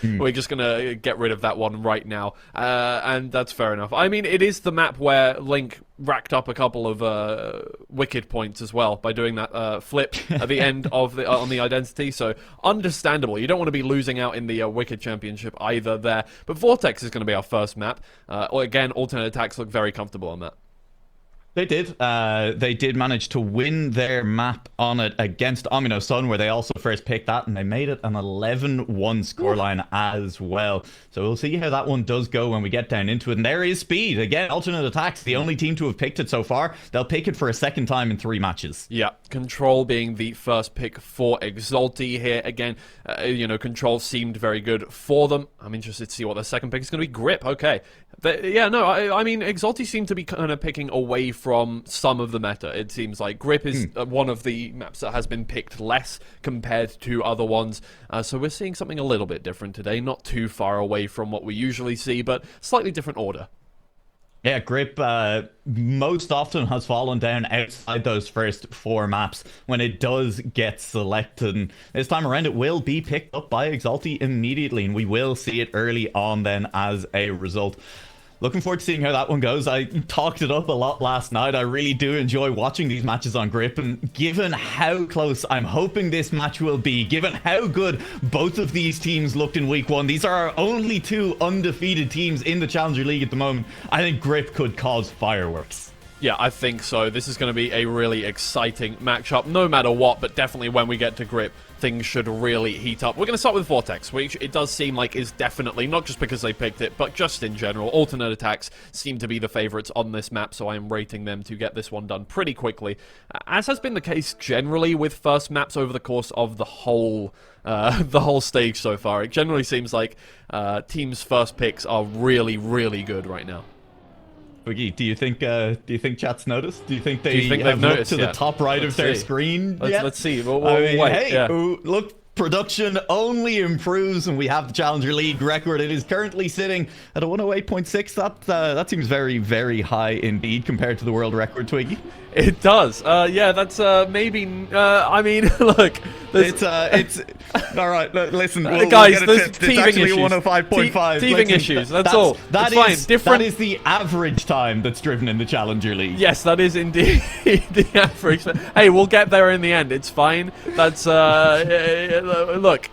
we're just going to get rid of that one right now. And that's fair enough. I mean, it is the map where Link racked up a couple of wicked points as well by doing that flip at the end of the on the identity, so understandable. You don't want to be losing out in the wicked championship either there. But Vortex is going to be our first map. Again, alternate attacks look very comfortable on that. They did. They did manage to win their map on it against Omino Sun, where they also first picked that, and they made it an 11-1 scoreline as well. So we'll see how that one does go when we get down into it. And there is speed. Again, alternate attacks, the only team to have picked it so far. They'll pick it for a second time in 3 matches. Yeah, Control being the first pick for Exalty here. Again, Control seemed very good for them. I'm interested to see what their second pick is going to be. Grip, okay. I mean, Exalty seem to be kind of picking away from some of the meta. It seems like Grip is one of the maps that has been picked less compared to other ones. So we're seeing something a little bit different today. Not too far away from what we usually see, but slightly different order. Yeah, Grip most often has fallen down outside those first 4 maps when it does get selected. And this time around, it will be picked up by Exalty immediately, and we will see it early on then as a result. Looking forward to seeing how that one goes. I talked it up a lot last night. I really do enjoy watching these matches on Grip, and given how close I'm hoping this match will be, given how good both of these teams looked in week 1, these are our only 2 undefeated teams in the Challenger League at the moment. I think Grip could cause fireworks. Yeah, I think so. This is going to be a really exciting matchup, no matter what, but definitely when we get to Grip, things should really heat up. We're going to start with Vortex, which it does seem like is definitely, not just because they picked it, but just in general, alternate attacks seem to be the favorites on this map, so I am rating them to get this one done pretty quickly, as has been the case generally with first maps over the course of the whole stage so far. It generally seems like teams' first picks are really, really good right now. Twiggy, do you think chat's noticed? Do you think they've have looked noticed to the top right of their screen? Let's see. Look, production only improves when we have the Challenger League record. It is currently sitting at a 108.6. That seems very, very high indeed compared to the world record, Twiggy. It does. Yeah, that's maybe. I mean, look. It's all right. Listen, guys, there's teething actually issues. 105.5. Teething issues. That's all. That it's is fine. Different. That is the average time that's driven in the Challenger League. Yes, that is indeed the average. Hey, we'll get there in the end. It's fine. That's look.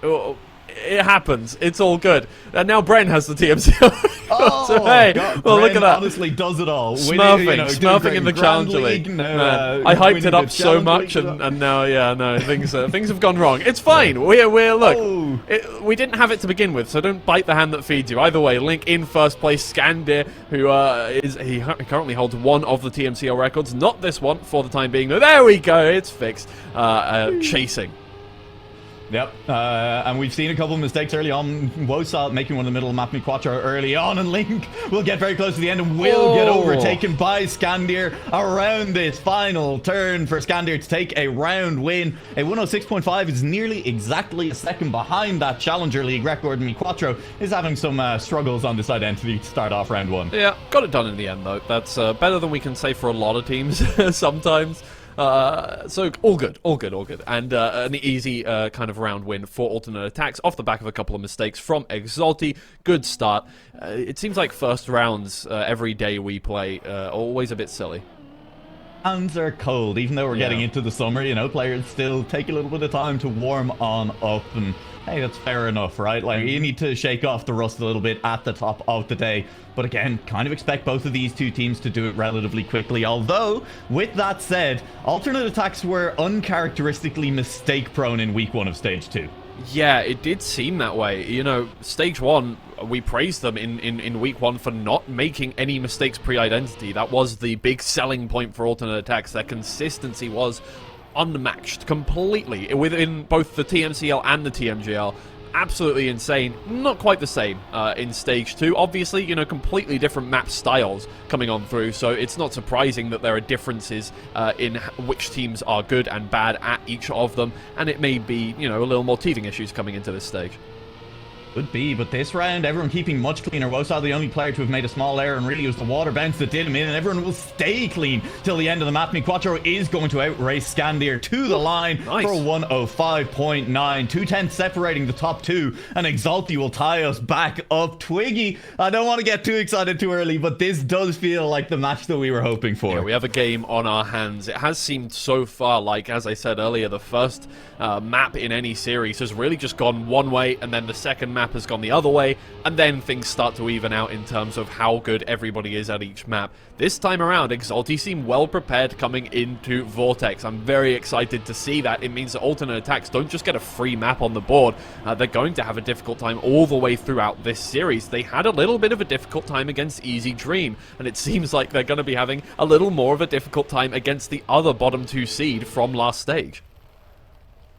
It happens. It's all good. And now Bren has the TMCL. So, hey, God, well, Bren look at that. Honestly, does it all. Smurfing in the Challenger League. I hyped it up so much, and now, yeah, no, things have gone wrong. It's fine. We didn't have it to begin with, so don't bite the hand that feeds you. Either way, Link in first place. Skandir, who he currently holds one of the TMCL records, not this one for the time being. There we go. It's fixed. Chasing. Yep, and we've seen a couple of mistakes early on. Wosa making one of the middle of map Quattro early on, and Link will get very close to the end and will get overtaken by Skandir around this final turn for Skandir to take a round win. A 106.5 is nearly exactly a second behind that Challenger League record. Quattro is having some struggles on this identity to start off round 1. Yeah, got it done in the end though. That's better than we can say for a lot of teams sometimes. So all good. And an easy kind of round win for alternate attacks off the back of a couple of mistakes from Exalty. Good start. It seems like first rounds every day we play are always a bit silly. Hands are cold, even though we're getting into the summer, players still take a little bit of time to warm on up, and hey, that's fair enough, right? Like, you need to shake off the rust a little bit at the top of the day. But again, kind of expect both of these 2 teams to do it relatively quickly. Although, with that said, alternate attacks were uncharacteristically mistake-prone in week 1 of Stage 2. Yeah, it did seem that way. Stage 1, we praised them in week 1 for not making any mistakes pre-identity. That was the big selling point for alternate attacks. Their consistency was unmatched completely within both the TMCL and the TMGL. Absolutely insane. Not quite the same in Stage 2. Obviously, completely different map styles coming on through, so it's not surprising that there are differences in which teams are good and bad at each of them, and it may be, a little more teething issues coming into this stage. Could be, but this round, everyone keeping much cleaner. Wosal, the only player to have made a small error, and really it was the water bounce that did him in, and everyone will stay clean till the end of the map. miQuattro is going to outrace Scandir to the line for 105.9. 2/10 separating the top two, and Exalty will tie us back up. Twiggy, I don't want to get too excited too early, but this does feel like the match that we were hoping for. Yeah, we have a game on our hands. It has seemed so far like, as I said earlier, the first map in any series has really just gone one way, and then the second map has gone the other way, and then things start to even out in terms of how good everybody is at each map. This time around, Exalty seem well prepared coming into Vortex. I'm very excited to see that. It means that alternate attacks don't just get a free map on the board. They're going to have a difficult time all the way throughout this series. They had a little bit of a difficult time against Easy Dream, and it seems like they're going to be having a little more of a difficult time against the other bottom two seed from last stage.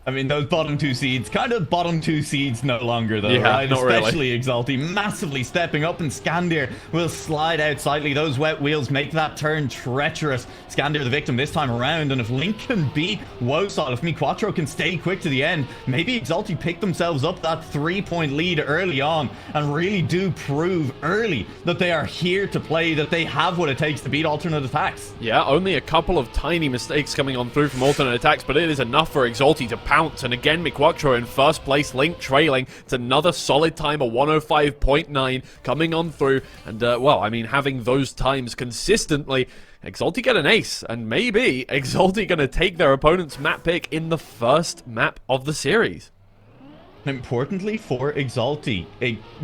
I mean, those bottom two seeds, kind of bottom two seeds no longer, though, yeah, right? Not Especially really. Exalty massively stepping up, and Scandir will slide out slightly. Those wet wheels make that turn treacherous. Scandir the victim this time around, and if Link can beat Wosal, if miQuattro can stay quick to the end, maybe Exalty pick themselves up that 3-point lead early on and really do prove early that they are here to play, that they have what it takes to beat alternate attacks. Yeah, only a couple of tiny mistakes coming on through from alternate attacks, but it is enough for Exalty to pounce. And again, miQuattro in first place, Link trailing. It's another solid time of 105.9 coming on through. And, well, I mean, having those times consistently, Exalty get an ace. And maybe Exalty going to take their opponent's map pick in the first map of the series. Importantly for Exalty,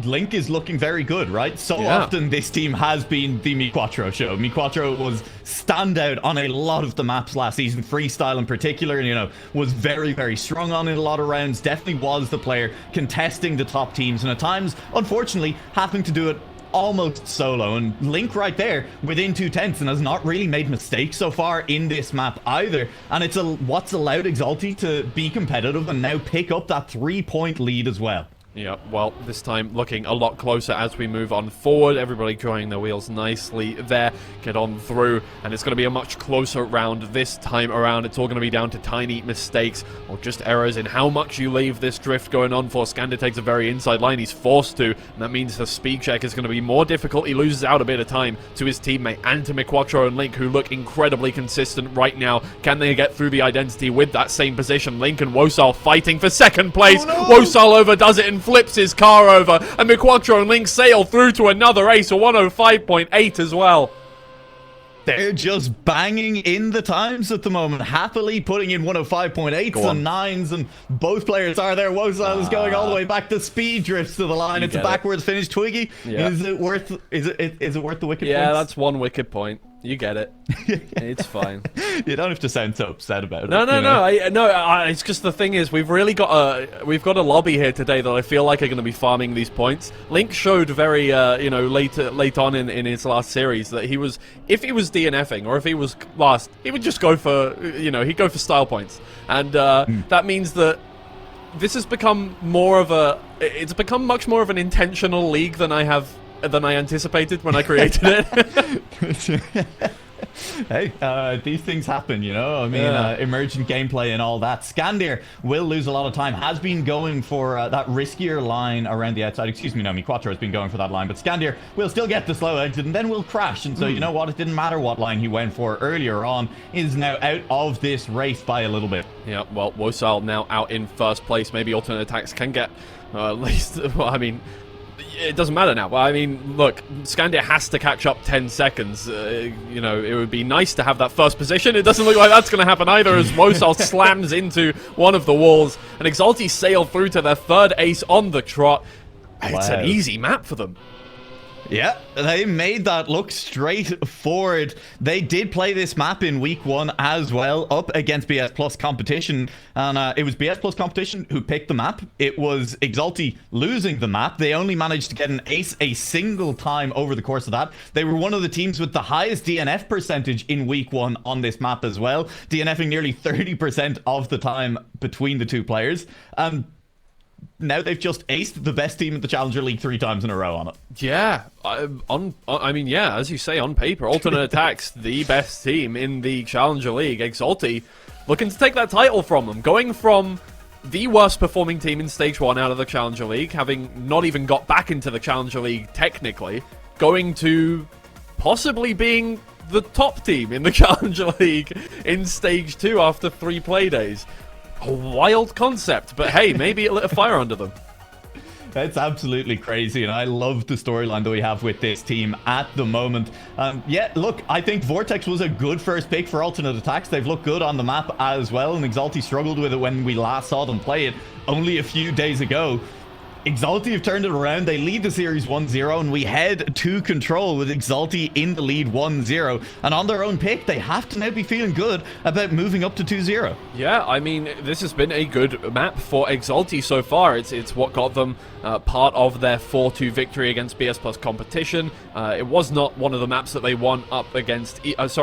Link is looking very good, right? So Yeah. often this team has been the miQuattro show. miQuattro was standout on a lot of the maps last season, freestyle in particular, and, you know, was very, very strong on it a lot of rounds, definitely was the player contesting the top teams, and at times, unfortunately, having to do it almost solo. And Link right there within 2/10 and has not really made mistakes so far in this map either, and it's what's allowed Exalty to be competitive and now pick up that 3-point lead as well. Yeah, well, this time looking a lot closer as we move on forward. Everybody drawing their wheels nicely there. Get on through, and it's going to be a much closer round this time around. It's all going to be down to tiny mistakes or just errors in how much you leave this drift going on for. Scandir takes a very inside line. He's forced to, and that means the speed check is going to be more difficult. He loses out a bit of time to his teammate and to miQuattro and Link, who look incredibly consistent right now. Can they get through the identity with that same position? Link and Wosal fighting for second place. Oh, no! Wosal overdoes it and flips his car over, and miQuattro and Link sail through to another ace, a 105.8 as well. They're just banging in the times at the moment, happily putting in 105.8s and 9s, and both players are there. Wosal is going all the way back. The speed drifts to the line. It's a backwards finish. Twiggy, Yeah. is it worth the wicket Yeah, points? that's one wicked point. You get it. It's fine. You don't have to sound so upset about it. No, you know? it's just the thing is we've really got a lobby here today that I feel like are going to be farming these points. Link showed very late on in his last series that if he was DNFing or if he was last, he would just go for he'd go for style points, and that means that this has become it's become much more of an intentional league than I anticipated when I created it. Hey, these things happen, you know? I mean, emergent gameplay and all that. Scandir will lose a lot of time, has been going for that riskier line around the outside. Excuse me, no, miQuattro has been going for that line, but Scandir will still get the slow exit and then will crash. And so, you know what? It didn't matter what line he went for earlier on. Is now out of this race by a little bit. Yeah, well, Wosal now out in first place. Maybe alternate attacks can get at least, well, I mean, it doesn't matter now. Well, I mean, look, Scandir has to catch up 10 seconds. It would be nice to have that first position. It doesn't look like that's going to happen either as Wosal slams into one of the walls. And Exalty sail through to their third ace on the trot. It's an easy map for them. Yeah, they made that look straightforward. They did play this map in week 1 as well, up against BS Plus Competition. And it was BS Plus Competition who picked the map. It was Exalty losing the map. They only managed to get an ace a single time over the course of that. They were one of the teams with the highest DNF percentage in week 1 on this map as well, DNFing nearly 30% of the time between the two players. Now they've just aced the best team in the Challenger League 3 times in a row on it. Yeah, as you say, on paper, alternate attacks, the best team in the Challenger League. Exalty looking to take that title from them, going from the worst performing team in Stage 1 out of the Challenger League, having not even got back into the Challenger League technically, going to possibly being the top team in the Challenger League in Stage 2 after 3 play days. A wild concept, but hey, maybe it lit a fire under them. That's absolutely crazy, and I love the storyline that we have with this team at the moment. Yeah, look, I think Vortex was a good first pick for alternate attacks. They've looked good on the map as well, and Exalty struggled with it when we last saw them play it only a few days ago. Exalty have turned it around. They lead the series 1-0, and we head to Control with Exalty in the lead 1-0. And on their own pick, they have to now be feeling good about moving up to 2-0. Yeah, I mean, this has been a good map for Exalty so far. It's what got them part of their 4-2 victory against BS Plus competition. It was not one of the maps that they won up against... it was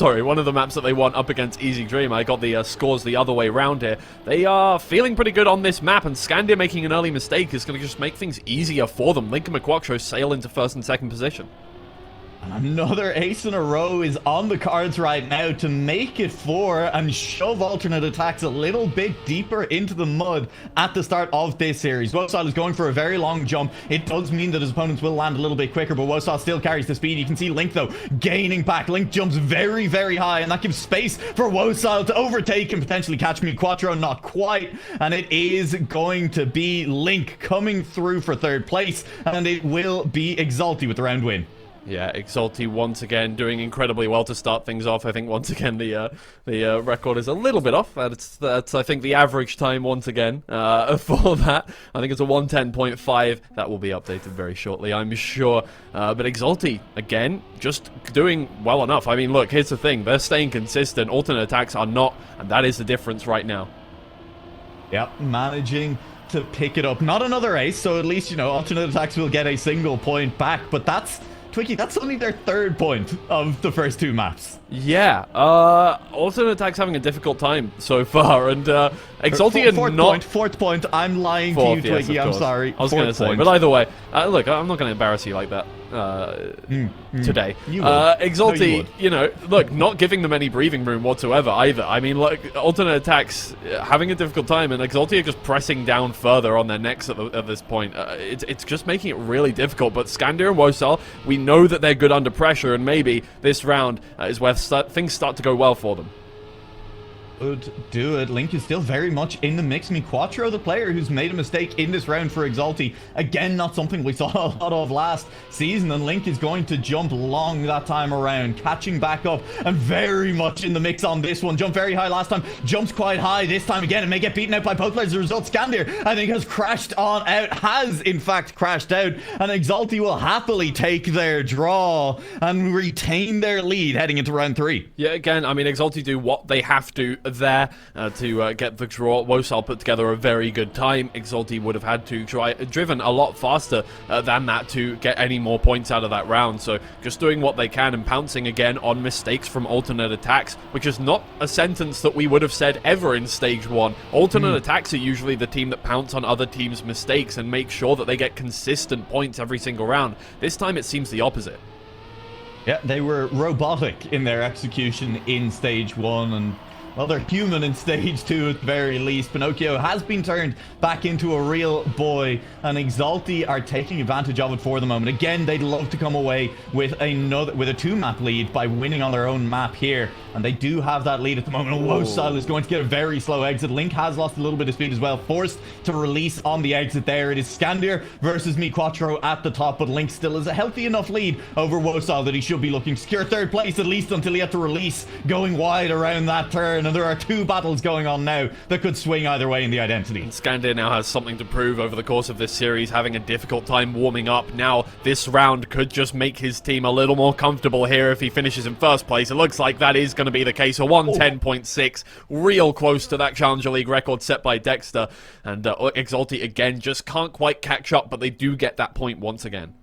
one of the maps that they won up against Easy Dream. I got the scores the other way around here. They are feeling pretty good on this map, and Scandia making an early mistake is going to just make things easier for them. Link and McQuattro sail into first and second position. Another ace in a row is on the cards right now to make it 4 and shove alternate attacks a little bit deeper into the mud at the start of this series. Wosal is going for a very long jump. It does mean that his opponents will land a little bit quicker, but Wosal still carries the speed. You can see Link, though, gaining back. Link jumps very, very high, and that gives space for Wosal to overtake and potentially catch McQuattro. Not quite, and it is going to be Link coming through for third place, and it will be Exalty with the round win. Yeah, Exalty once again doing incredibly well to start things off. I think once again the record is a little bit off. That's I think the average time once again for that. I think it's a 110.5. That will be updated very shortly, I'm sure. But Exalty again just doing well enough. I mean, look, here's the thing: they're staying consistent. Alternate attacks are not, and that is the difference right now. Yep, managing to pick it up. Not another ace, so at least, you know, alternate attacks will get a single point back, but that's... Twiggy, that's only their 3rd point of the first 2 maps. Yeah, alternate attacks having a difficult time so far, and Exalty fourth point. I'm lying to you, Twiggy. Yes, I'm sorry. I was going to say, but either way, look, I'm not going to embarrass you like that today. Exalty, you know, look, not giving them any breathing room whatsoever either. I mean, like, alternate attacks having a difficult time, and Exalty are just pressing down further on their necks at this point. It's just making it really difficult. But Scandia and Wosal, we know that they're good under pressure, and maybe this round is where things start to go well for them. Could do it. Link is still very much in the mix. McQuattro, the player who's made a mistake in this round for Exalty. Again, not something we saw a lot of last season, and Link is going to jump long that time around, catching back up, and very much in the mix on this one. Jumped very high last time, jumps quite high this time again, and may get beaten out by both players. As a result, Scandia, I think, has crashed on out, has in fact crashed out, and Exalty will happily take their draw and retain their lead heading into round 3. Yeah, again, I mean, Exalty do what they have to there to get the draw. Wosal put together a very good time. Exalty would have had to driven a lot faster than that to get any more points out of that round. So just doing what they can and pouncing again on mistakes from alternate attacks, which is not a sentence that we would have said ever in Stage 1. Alternate attacks are usually the team that pounce on other teams' mistakes and make sure that they get consistent points every single round. This time it seems the opposite. Yeah, they were robotic in their execution in Stage 1, and well, they're human in Stage 2 at the very least. Pinocchio has been turned back into a real boy, and Exalty are taking advantage of it for the moment. Again, they'd love to come away with a 2-map lead by winning on their own map here, and they do have that lead at the moment. Wosal is going to get a very slow exit. Link has lost a little bit of speed as well, forced to release on the exit there. It is Scandia versus McQuattro at the top, but Link still has a healthy enough lead over Wosal that he should be looking to secure 3rd place, at least until he had to release, going wide around that turn. And there are 2 battles going on now that could swing either way in the identity. Scandia now has something to prove over the course of this series, having a difficult time warming up. Now, this round could just make his team a little more comfortable here if he finishes in 1st place. It looks like that is going to be the case. A 110.6, real close to that Challenger League record set by Dexter. And Exalty, again, just can't quite catch up, but they do get that point once again.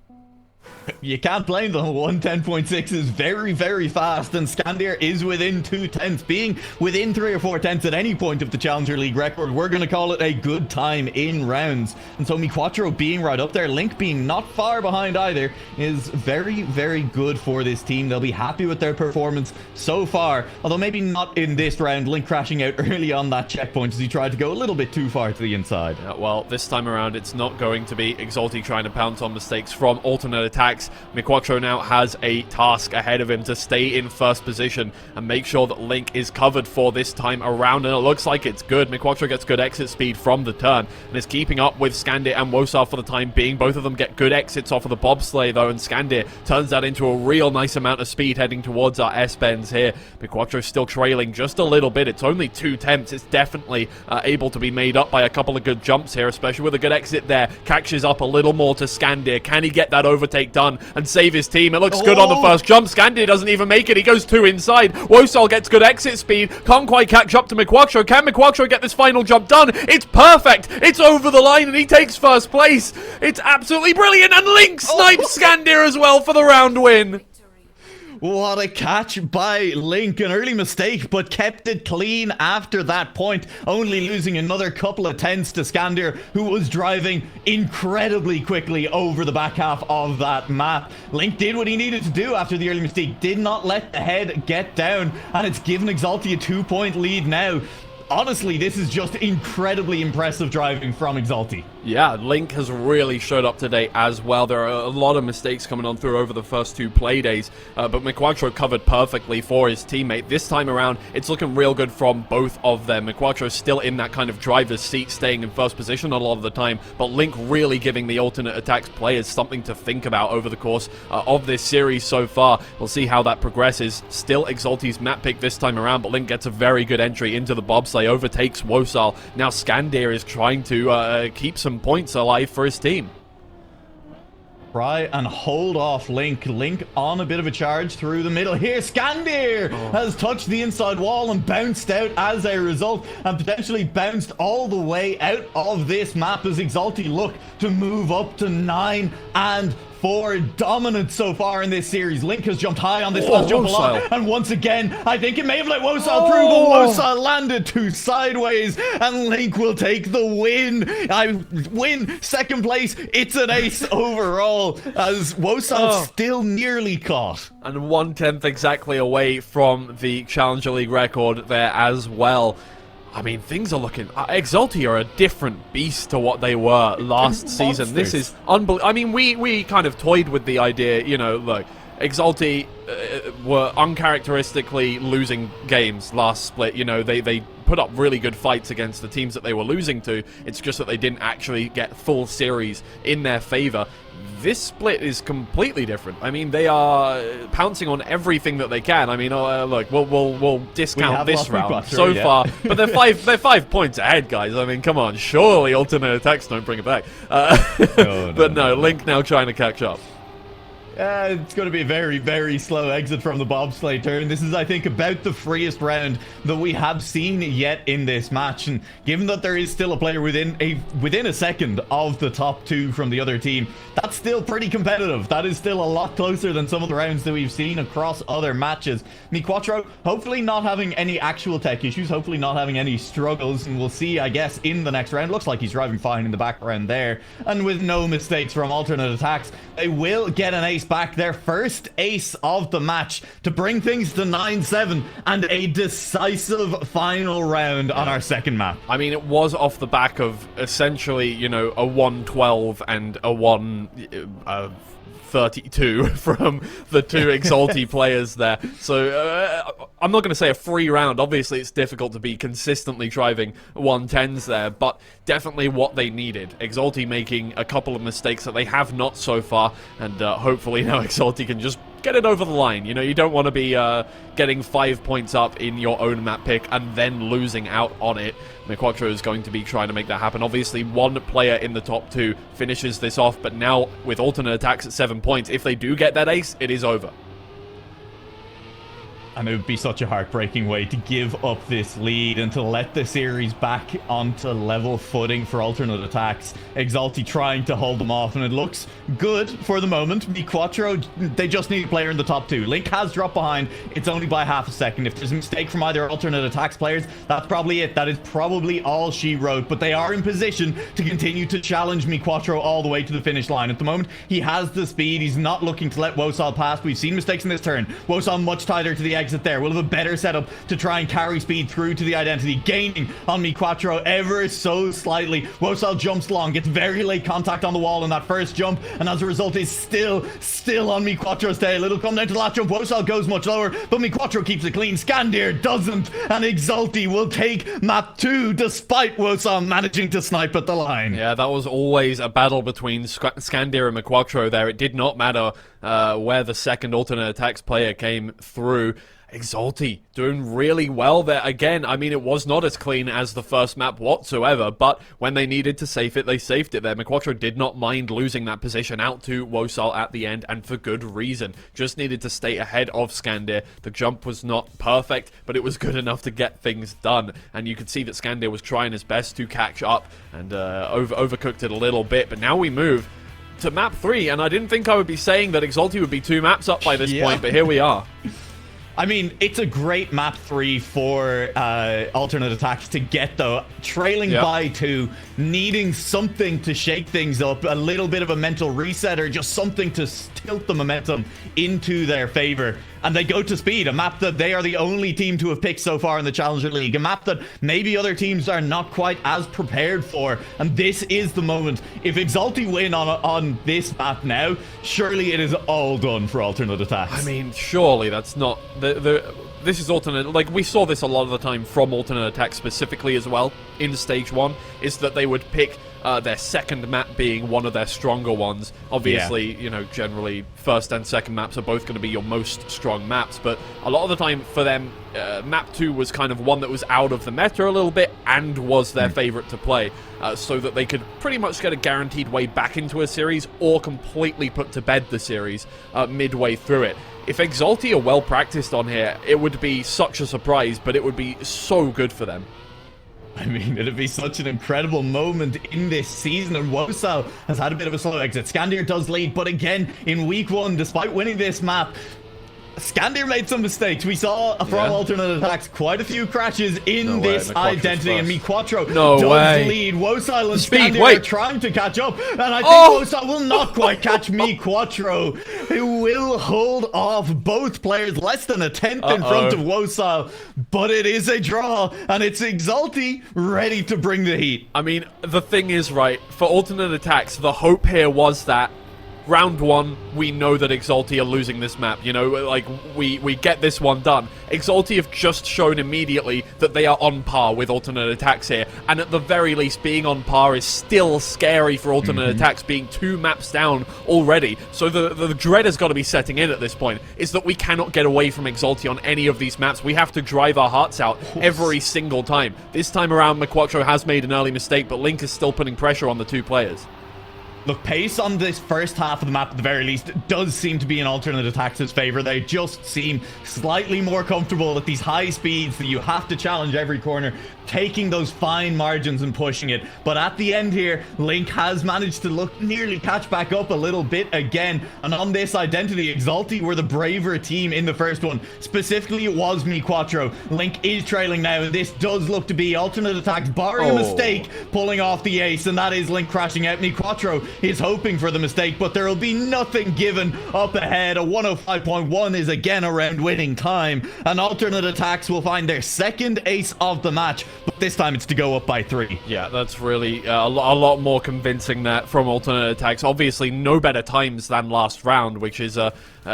You can't blame them. 110.6 is very, very fast, and Scandir is within 2 tenths. Being within 3 or 4 tenths at any point of the Challenger League record, we're going to call it a good time in rounds. And so Miquatro being right up there, Link being not far behind either, is very, very good for this team. They'll be happy with their performance so far, although maybe not in this round. Link crashing out early on that checkpoint as he tried to go a little bit too far to the inside. Yeah, well, this time around, it's not going to be Exalty trying to pounce on mistakes from alternate attacks. Miquatro now has a task ahead of him to stay in first position and make sure that Link is covered for this time around, and it looks like it's good. Miquatro gets good exit speed from the turn and is keeping up with Scandir and Wosar for the time being. Both of them get good exits off of the bobsleigh though, and Scandir turns that into a real nice amount of speed heading towards our S-bends here. Miquatro still trailing just a little bit. It's only 2 tenths. It's definitely able to be made up by a couple of good jumps here, especially with a good exit there. Catches up a little more to Scandir. Can he get that overtake done and save his team? It looks good on the first jump. Scandir doesn't even make it. He goes 2 inside. Wosal gets good exit speed. Can't quite catch up to Miquatro. Can Miquatro get this final jump done? It's perfect. It's over the line and he takes first place. It's absolutely brilliant, and Link snipes Scandir as well for the round win. What a catch by Link. An early mistake, but kept it clean after that point, only losing another couple of tenths to Scandir, who was driving incredibly quickly over the back half of that map. Link did what he needed to do after the early mistake, did not let the head get down, and it's given Exalty a 2-point lead now. Honestly, this is just incredibly impressive driving from Exalty. Yeah, Link has really showed up today as well. There are a lot of mistakes coming on through over the first 2 play days, but Miquatro covered perfectly for his teammate. This time around, it's looking real good from both of them. Miquatro's still in that kind of driver's seat, staying in first position a lot of the time, but Link really giving the alternate attacks players something to think about over the course of this series so far. We'll see how that progresses. Still Exalty's map pick this time around, but Link gets a very good entry into the bobsleigh, overtakes Wosal. Now Scandir is trying to keep some points alive for his team. Try and hold off Link. Link on a bit of a charge through the middle here. Scandir has touched the inside wall and bounced out as a result, and potentially bounced all the way out of this map as Exalty look to move up to 9 and 4. Dominant so far in this series. Link has jumped high on this last jump along, and once again, I think it may have let Wosal through, but Wosal landed 2 sideways, and Link will take the win. I win second place. It's an ace overall, as Wosal still nearly caught. And 1/10 exactly away from the Challenger League record there as well. I mean, things are looking... Exalty are a different beast to what they were last season. This is unbelievable. I mean, we kind of toyed with the idea, you know, look, Exalty were uncharacteristically losing games last split. You know, they put up really good fights against the teams that they were losing to. It's just that they didn't actually get full series in their favor. This split is completely different. I mean, they are pouncing on everything that they can. I mean, look, we'll discount this round so far, but they're 5 points ahead, guys. I mean, come on, surely alternate attacks don't bring it back. But no, Link now trying to catch up. It's going to be a very, very slow exit from the bobsleigh turn. This is, I think, about the freest round that we have seen yet in this match. And given that there is still a player within a second of the top 2 from the other team, that's still pretty competitive. That is still a lot closer than some of the rounds that we've seen across other matches. Miquatro, hopefully not having any actual tech issues, hopefully not having any struggles, and we'll see, I guess, in the next round. Looks like he's driving fine in the background there. And with no mistakes from alternate attacks, they will get an ace back, their first ace of the match, to bring things to 9-7 and a decisive final round on our second map. I mean, it was off the back of essentially, you know, a 1-12 and a 1-32 from the 2 Exalty players there. So I'm not going to say a free round. Obviously, it's difficult to be consistently driving 110s there, but definitely what they needed. Exalty making a couple of mistakes that they have not so far, and hopefully now Exalty can just get it over the line. You know, you don't want to be getting 5 points up in your own map pick and then losing out on it. Miquatro is going to be trying to make that happen. Obviously, one player in the top 2 finishes this off, but now with alternate attacks at 7 points, if they do get that ace, it is over. And it would be such a heartbreaking way to give up this lead and to let the series back onto level footing for alternate attacks. Exalty trying to hold them off, and it looks good for the moment. equalizer, they just need a player in the top 2. Link has dropped behind. It's only by half a second. If there's a mistake from either alternate attacks players, that's probably it. That is probably all she wrote. But they are in position to continue to challenge equalizer all the way to the finish line. At the moment, he has the speed. He's not looking to let Wosal pass. We've seen mistakes in this turn. Wosal much tighter to the exit there. We'll have a better setup to try and carry speed through to the identity, gaining on equalizer ever so slightly. Wosal jumps long, gets very late contact on the wall in that first jump, and as a result is still on equalizer's tail. It'll come down to the last jump. Wosal goes much lower, but equalizer keeps it clean. Scandir doesn't, and Exalty will take map 2 despite Wosal managing to snipe at the line. Yeah, that was always a battle between Scandir and equalizer there. It did not matter where the second alternate attacks player came through. Exalty doing really well there again. I mean, it was not as clean as the first map whatsoever, but when they needed to save it, they saved it there. equalizer did not mind losing that position out to Wosal at the end, and for good reason. Just needed to stay ahead of Scandir. The jump was not perfect, but it was good enough to get things done, and you could see that Scandir was trying his best to catch up and overcooked it a little bit. But now we move to map 3, and I didn't think I would be saying that Exalty would be 2 maps up by this point, but here we are. I mean, it's a great map 3 for alternate attacks to get, though. Trailing by 2, needing something to shake things up, a little bit of a mental reset or just something to tilt the momentum into their favor. And they go to speed, a map that they are the only team to have picked so far in the Challenger League, a map that maybe other teams are not quite as prepared for. And this is the moment. If Exalty win on this map now, surely it is all done for alternate attacks. I mean, surely that's not this is alternate. Like, we saw this a lot of the time from alternate attacks specifically as well in stage 1, is that they would pick their second map being one of their stronger ones. Obviously, you know, generally first and second maps are both going to be your most strong maps, but a lot of the time for them, map 2 was kind of one that was out of the meta a little bit and was their favorite to play, so that they could pretty much get a guaranteed way back into a series or completely put to bed the series midway through it. If Exalty are well practiced on here, it would be such a surprise, but it would be so good for them. I mean, it'd be such an incredible moment in this season, and Wosal has had a bit of a slow exit. Scandir does lead, but again, in week 1, despite winning this map, Scandir made some mistakes. We saw from alternate attacks quite a few crashes in this identity, and equalizer does lead. Wosal and Scandir are trying to catch up, and I think Wosal will not quite catch equalizer, who will hold off both players less than a tenth in front of Wosal. But it is a draw, and it's Exalty ready to bring the heat. I mean, the thing is, right, for alternate attacks, the hope here was that round 1, we know that Exalty are losing this map, you know, like, we get this one done. Exalty have just shown immediately that they are on par with alternate attacks here, and at the very least, being on par is still scary for alternate attacks, being 2 maps down already. So the dread has got to be setting in at this point, is that we cannot get away from Exalty on any of these maps. We have to drive our hearts out every single time. This time around, equalizer has made an early mistake, but Link is still putting pressure on the 2 players. Look, pace on this first half of the map, at the very least, does seem to be in alternate attacks' favor. They just seem slightly more comfortable at these high speeds that you have to challenge every corner, taking those fine margins and pushing it. But at the end here, Link has managed to nearly catch back up a little bit again. And on this identity, Exalty were the braver team in the first one. Specifically, it was equalizer. Link is trailing now, and this does look to be alternate attacks, barring a mistake, pulling off the ace, and that is Link crashing out. equalizer is hoping for the mistake, but there will be nothing given up ahead. A 105.1 is again around winning time, and alternate attacks will find their second ace of the match, but this time it's to go up by 3. Yeah, that's really a lot more convincing that from alternate attacks. Obviously, no better times than last round, which is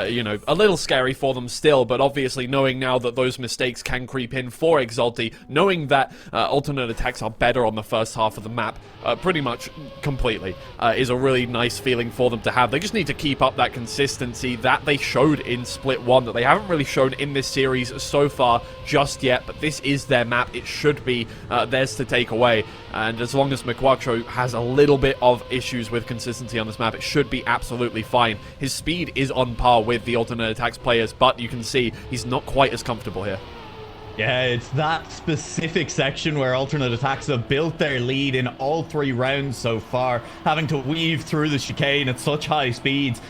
you know, a little scary for them still, but obviously knowing now that those mistakes can creep in for Exalty, knowing that alternate attacks are better on the first half of the map, pretty much completely, is is a really nice feeling for them to have. They just need to keep up that consistency that they showed in Split 1, that they haven't really shown in this series so far just yet, but this is their map. It should be theirs to take away, and as long as Miquatro has a little bit of issues with consistency on this map, it should be absolutely fine. His speed is on par with the alternate attacks players, but you can see he's not quite as comfortable here. Yeah, it's that specific section where alternate attacks have built their lead in all 3 rounds so far, having to weave through the chicane at such high speeds.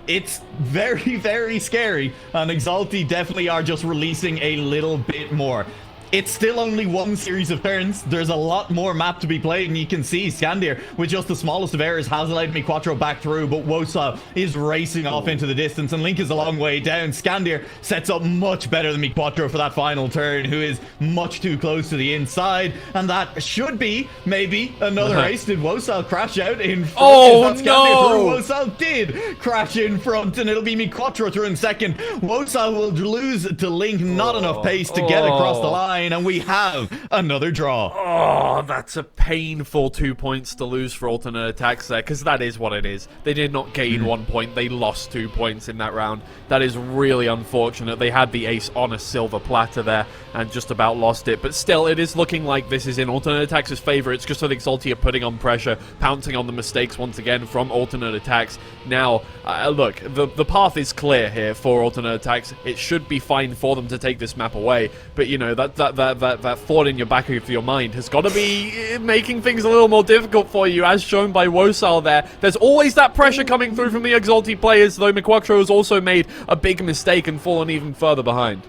It's very, very scary, and Exalty definitely are just releasing a little bit more. It's still only 1 series of turns. There's a lot more map to be played, and you can see Scandir, with just the smallest of errors, has allowed Miquatro back through, but Wosal is racing off into the distance, and Link is a long way down. Scandir sets up much better than Miquatro for that final turn, who is much too close to the inside, and that should be, maybe, another race. Did Wosal crash out in front? Oh, no! Wosal did crash in front, and it'll be Miquatro through in second. Wosal will lose to Link, not enough pace to get across the line, and we have another draw. Oh, that's a painful 2 points to lose for alternate attacks there, because that is what it is. They did not gain 1 point, they lost 2 points in that round. That is really unfortunate. They had the ace on a silver platter there and just about lost it, but still, it is looking like this is in alternate attacks' favor. It's just that Exalty are putting on pressure, pouncing on the mistakes once again from alternate attacks. Now, look, the path is clear here for alternate attacks. It should be fine for them to take this map away, but you know, that thought in your back of your mind has got to be making things a little more difficult for you, as shown by Wosal there. There's always that pressure coming through from the Exalty players, though Miquatro has also made a big mistake and fallen even further behind.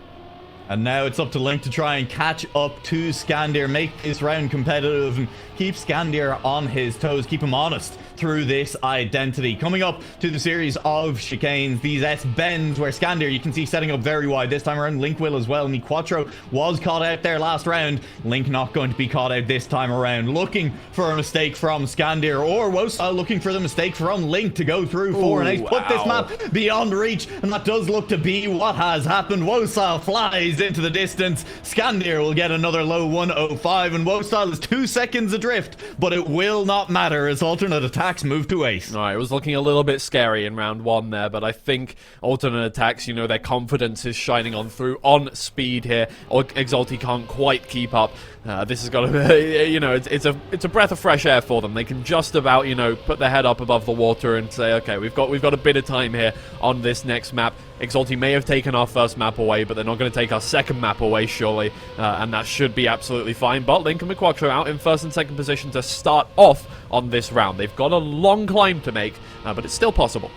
And now it's up to Link to try and catch up to Scandir, make this round competitive, and keep Scandir on his toes, keep him honest through this identity. Coming up to the series of chicanes, these S-bends where Scandir, you can see, setting up very wide. This time around, Link will as well. Miquatro was caught out there last round. Link not going to be caught out this time around. Looking for a mistake from Scandir, or Wosal looking for the mistake from Link to go through 4 and 8. Put this map beyond reach, and that does look to be what has happened. Wosal flies into the distance. Scandir will get another low 105, and Wosal is 2 seconds adrift, but it will not matter as alternate attacks move to ace. Alright, it was looking a little bit scary in round 1 there, but I think alternate attacks, you know, their confidence is shining on through on speed here. Exalty can't quite keep up. This has got to be, you know, it's a breath of fresh air for them. They can just about, you know, put their head up above the water and say, okay, we've got a bit of time here on this next map. Exalty may have taken our first map away, but they're not going to take our second map away, surely, and that should be absolutely fine. But Link and Miquatro out in first and second position to start off on this round. They've got a long climb to make, but it's still possible.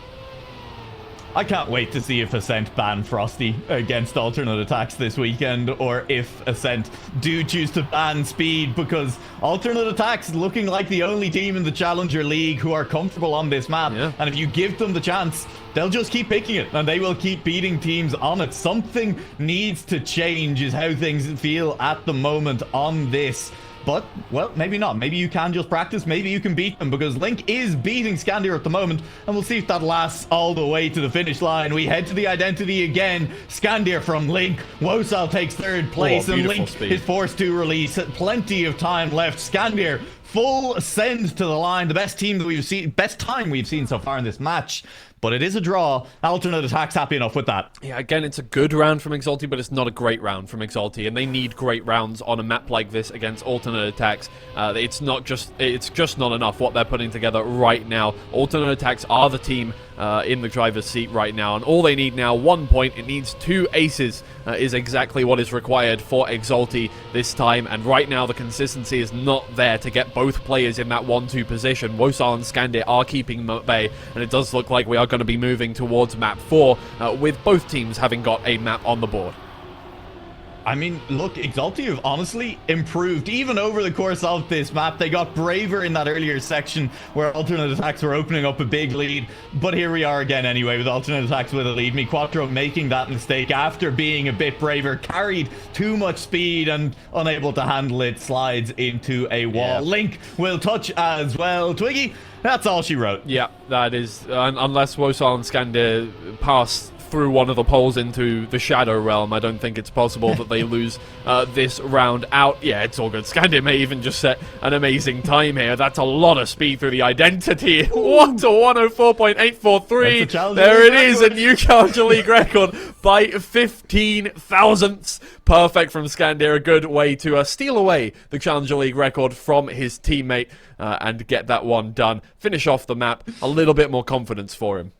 I can't wait to see if Ascent ban Frosty against alternate attacks this weekend, or if Ascent do choose to ban Speed, because alternate attacks looking like the only team in the Challenger League who are comfortable on this map. Yeah. And if you give them the chance, they'll just keep picking it, and they will keep beating teams on it. Something needs to change is how things feel at the moment on this. But, well, maybe not. Maybe you can just practice. Maybe you can beat them, because Link is beating Scandir at the moment, and we'll see if that lasts all the way to the finish line. We head to the identity again. Scandir from Link. Wosal takes third place, and Link is forced to release. Plenty of time left. Scandir full send to the line. The best team that we've seen, best time we've seen so far in this match. But it is a draw. Alternate attacks happy enough with that. Yeah, again, it's a good round from Exalty, but it's not a great round from Exalty, and they need great rounds on a map like this against alternate attacks. It's just not enough what they're putting together right now. Alternate attacks are the team in the driver's seat right now, and all they need now, 1 point. It needs 2 aces is exactly what is required for Exalty this time, and right now the consistency is not there to get both players in that 1-2 position. Wosal and Scandir are keeping them at bay, and it does look like we are going to be moving towards map 4, with both teams having got a map on the board. I mean, look, Exalty have honestly improved even over the course of this map. They got braver in that earlier section where alternate attacks were opening up a big lead. But here we are again anyway with alternate attacks with a lead. Miquatro making that mistake after being a bit braver, carried too much speed and unable to handle it, slides into a wall. Yeah. Link will touch as well. Twiggy, that's all she wrote. Yeah, that is, unless Wosal and Scandir pass through one of the poles into the Shadow Realm. I don't think it's possible that they lose this round out. Yeah, it's all good. Scandir may even just set an amazing time here. That's a lot of speed through the identity. What a 104.843. There it is, a new Challenger League record by 15 thousandths. Perfect from Scandir. A good way to steal away the Challenger League record from his teammate and get that one done. Finish off the map. A little bit more confidence for him.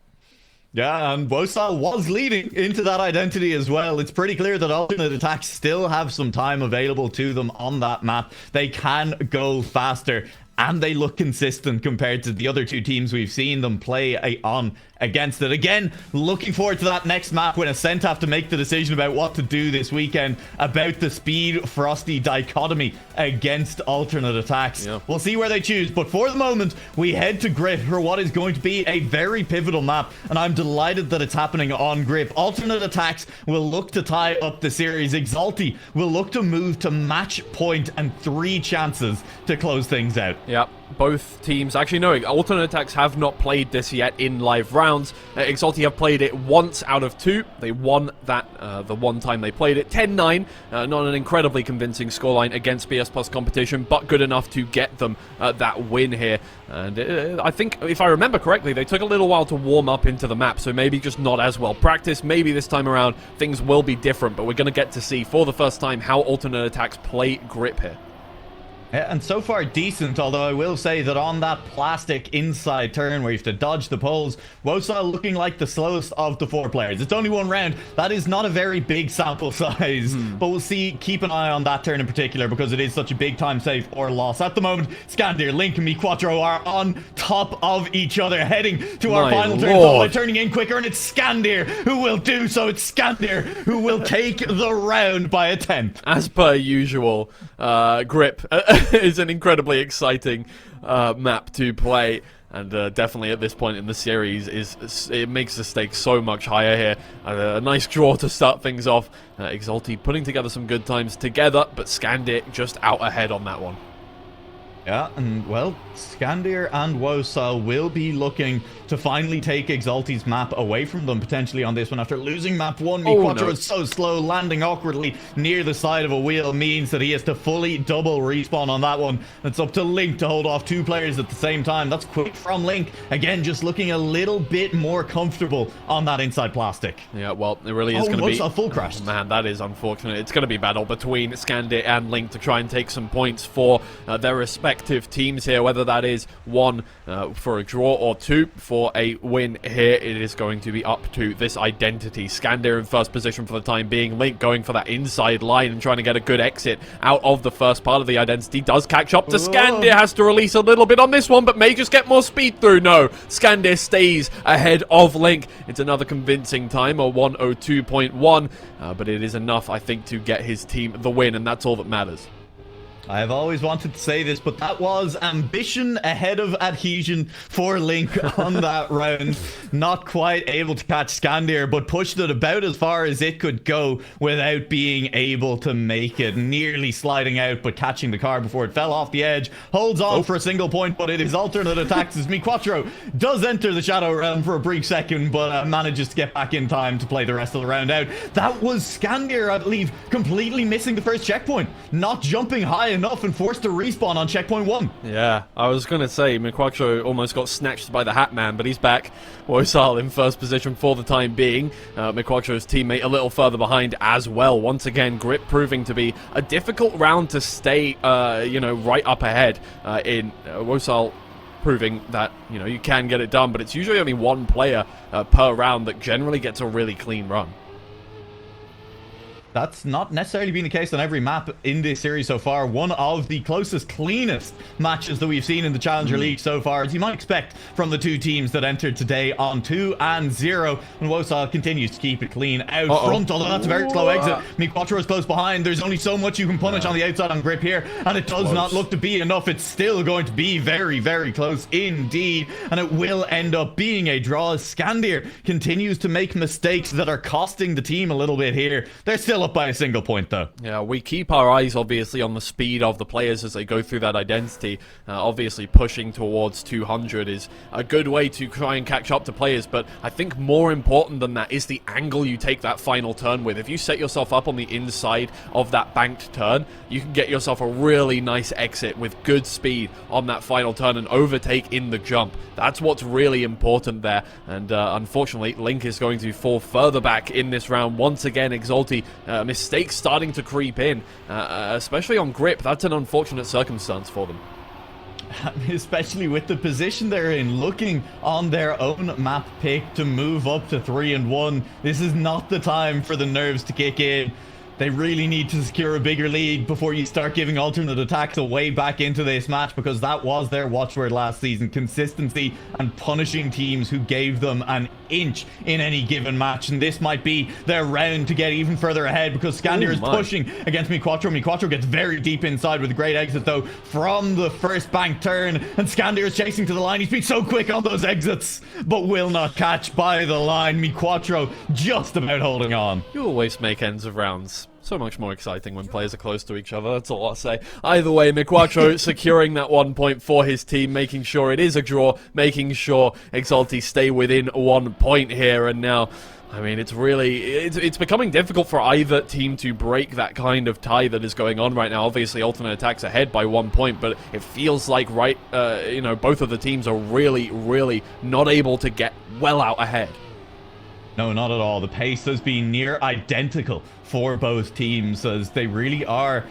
Yeah, and Wosal was leading into that identity as well. It's pretty clear that alternate attacks still have some time available to them on that map. They can go faster, and they look consistent compared to the other two teams we've seen them play on against it. Again, looking forward to that next map when Ascent have to make the decision about what to do this weekend about the Speed Frosty dichotomy against alternate attacks. Yeah. We'll see where they choose, but for the moment, we head to Grip for what is going to be a very pivotal map, and I'm delighted that it's happening on Grip. Alternate attacks will look to tie up the series. Exalty will look to move to match point and 3 chances to close things out. Yep. Both teams, actually no, alternate attacks have not played this yet in live rounds. Exalty have played it once out of 2. They won that the one time they played it, 10-9. Not an incredibly convincing scoreline against BS Plus competition, but good enough to get them that win here. And I think, if I remember correctly, they took a little while to warm up into the map, so maybe just not as well practiced. Maybe this time around things will be different, but we're going to get to see for the first time how alternate attacks play Grip here. Yeah, and so far decent, although I will say that on that plastic inside turn where you have to dodge the poles, Wosal looking like the slowest of the 4 players. It's only 1 round. That is not a very big sample size, but we'll see. Keep an eye on that turn in particular because it is such a big time save or loss. At the moment, Scandir, Link, and MiQuattro are on top of each other, heading to our final turn. They're turning in quicker, and it's Scandir who will do so. It's Scandir who will take the round by a 10th. As per usual, Grip is an incredibly exciting map to play, and definitely at this point in the series it makes the stakes so much higher here. A nice draw to start things off. Exalty putting together some good times together, but Scandir just out ahead on that one. Yeah, and well, Scandir and Wosal will be looking to finally take Exalty's map away from them potentially on this one. After losing map 1, MiQuattro is so slow, landing awkwardly near the side of a wheel means that he has to fully double respawn on that one. It's up to Link to hold off 2 players at the same time. That's quick from Link. Again, just looking a little bit more comfortable on that inside plastic. Yeah, well, it really is going to be... a full crash. Oh, man, that is unfortunate. It's going to be battle between Scandir and Link to try and take some points for their respective teams here, whether that is 1 for a draw or 2 for a win here. It is going to be up to this identity. Scandir in first position for the time being. Link going for that inside line and trying to get a good exit out of the first part of the identity. Does catch up to Scandir. Has to release a little bit on this one, but may just get more speed through. No, Scandir stays ahead of Link. It's another convincing time, a 102.1, but it is enough, I think, to get his team the win, and that's all that matters. I have always wanted to say this, but that was ambition ahead of adhesion for Link on that round. Not quite able to catch Scandir, but pushed it about as far as it could go without being able to make it. Nearly sliding out, but catching the car before it fell off the edge. Holds on for a single point, but it is alternate attacks as MiQuattro does enter the Shadow Realm for a brief second, but manages to get back in time to play the rest of the round out. That was Scandir, I believe, completely missing the first checkpoint. Not jumping high enough and forced to respawn on checkpoint 1. Yeah, I was going to say MiQuattro almost got snatched by the Hat Man, but he's back. Wosal in first position for the time being. MiQuattro's teammate a little further behind as well. Once again, Grip proving to be a difficult round to stay, right up ahead in. Wosal proving that, you can get it done, but it's usually only 1 player per round that generally gets a really clean run. That's not necessarily been the case on every map in this series so far. One of the closest, cleanest matches that we've seen in the Challenger League so far, as you might expect from the 2 teams that entered today on 2 and 0. And Wosal continues to keep it clean out front, although that's a very slow exit. MiQuattro is close behind. There's only so much you can punish on the outside on Grip here, and it does not look to be enough. It's still going to be very, very close indeed, and it will end up being a draw as Scandir continues to make mistakes that are costing the team a little bit here. They're still up by a single point, though. Yeah, we keep our eyes, obviously, on the speed of the players as they go through that identity. Obviously, pushing towards 200 is a good way to try and catch up to players, but I think more important than that is the angle you take that final turn with. If you set yourself up on the inside of that banked turn, you can get yourself a really nice exit with good speed on that final turn and overtake in the jump. That's what's really important there, and unfortunately, Link is going to fall further back in this round. Once again, Exalty, mistakes starting to creep in, especially on grip. That's an unfortunate circumstance for them. Especially with the position they're in, looking on their own map pick to move up to 3-1. This is not the time for the nerves to kick in. They really need to secure a bigger lead before you start giving alternate attacks away back into this match, because that was their watchword last season. Consistency and punishing teams who gave them an inch in any given match. And this might be their round to get even further ahead, because Scandir is pushing against miQuatro. miQuatro gets very deep inside with a great exit, though, from the first bank turn. And Scandir is chasing to the line. He's been so quick on those exits, but will not catch by the line. miQuatro just about holding on. You always make ends of rounds so much more exciting when players are close to each other. That's all I'll say. Either way, miQuatro securing that 1 point for his team, making sure it is a draw, making sure Exalty stay within 1 point here. And now, I mean, it's becoming difficult for either team to break that kind of tie that is going on right now. Obviously, alternate attacks ahead by 1 point, but it feels like both of the teams are really not able to get well out ahead. No, not at all. The pace has been near identical for both teams, as they really are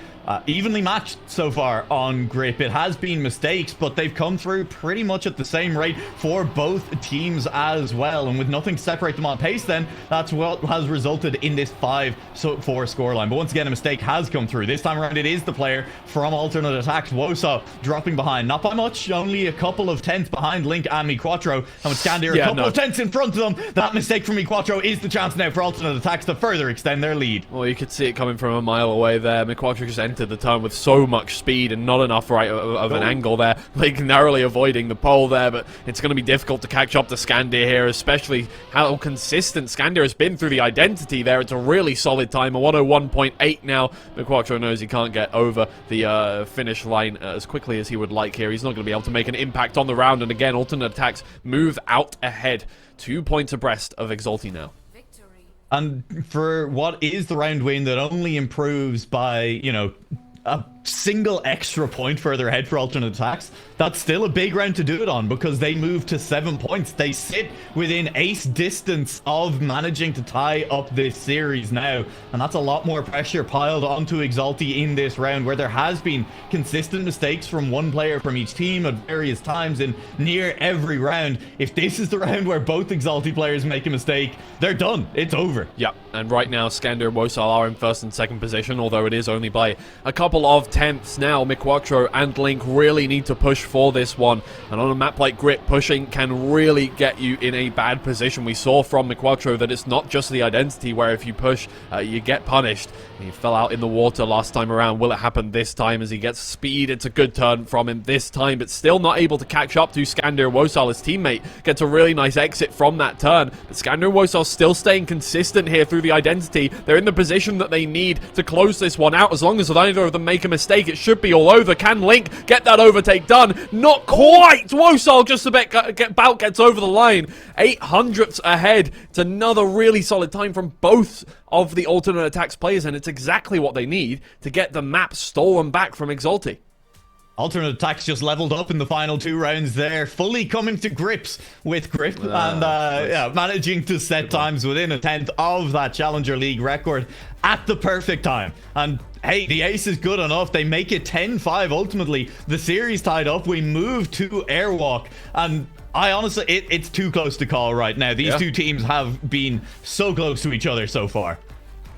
evenly matched so far on grip. It has been mistakes, but they've come through pretty much at the same rate for both teams as well. And with nothing to separate them on pace, then that's what has resulted in this 5-4 scoreline. But once again, a mistake has come through. This time around, it is the player from alternate attacks, WOSO, dropping behind. Not by much, only a couple of tenths behind Link and miQuatro. And with Scandir a couple of tenths in front of them, that mistake from miQuatro is the chance now for alternate attacks to further extend their lead. Well, you could see it coming from a mile away there. miQuatro just entered the turn with so much speed and not enough of an angle there. Like, narrowly avoiding the pole there, but it's going to be difficult to catch up to Scandir here, especially how consistent Scandir has been through the identity there. It's a really solid time, a 101.8 now. miQuatro knows he can't get over the finish line as quickly as he would like here. He's not going to be able to make an impact on the round, and again, alternate attacks move out ahead. 2 points abreast of Exalty now. And for what is the round win that only improves by, you know, a single extra point further ahead for alternate attacks, that's still a big round to do it on, because they move to 7 points. They sit within ace distance of managing to tie up this series now, and that's a lot more pressure piled onto Exalty in this round, where there has been consistent mistakes from one player from each team at various times in near every round. If this is the round where both Exalty players make a mistake, they're done. It's over. Yeah, and right now Scandir and WOSO are in first and second position, although it is only by a couple of tenths now. miQuatro and Link really need to push for this one, and on a map like Grip, pushing can really get you in a bad position. We saw from miQuatro that it's not just the identity where if you push, you get punished. He fell out in the water last time around. Will it happen this time as he gets speed? It's a good turn from him this time, but still not able to catch up to Scandir. WOSO, his teammate, gets a really nice exit from that turn, but Scandir and WOSO still staying consistent here through the identity. They're in the position that they need to close this one out. As long as neither of them make a mistake, it should be all over. Can Link get that overtake done? Not quite! WOSO just about gets over the line. 800ths ahead. It's another really solid time from both of the alternate attacks players, and it's exactly what they need to get the map stolen back from Exalty. Alternate attacks just leveled up in the final 2 rounds there, fully coming to grips with grip, and managing to set times within a tenth of that Challenger League record at the perfect time. And hey, the ace is good enough. They make it 10-5 ultimately. The series tied up. We move to Airwalk, and I honestly, it's too close to call right now. These two teams have been so close to each other so far.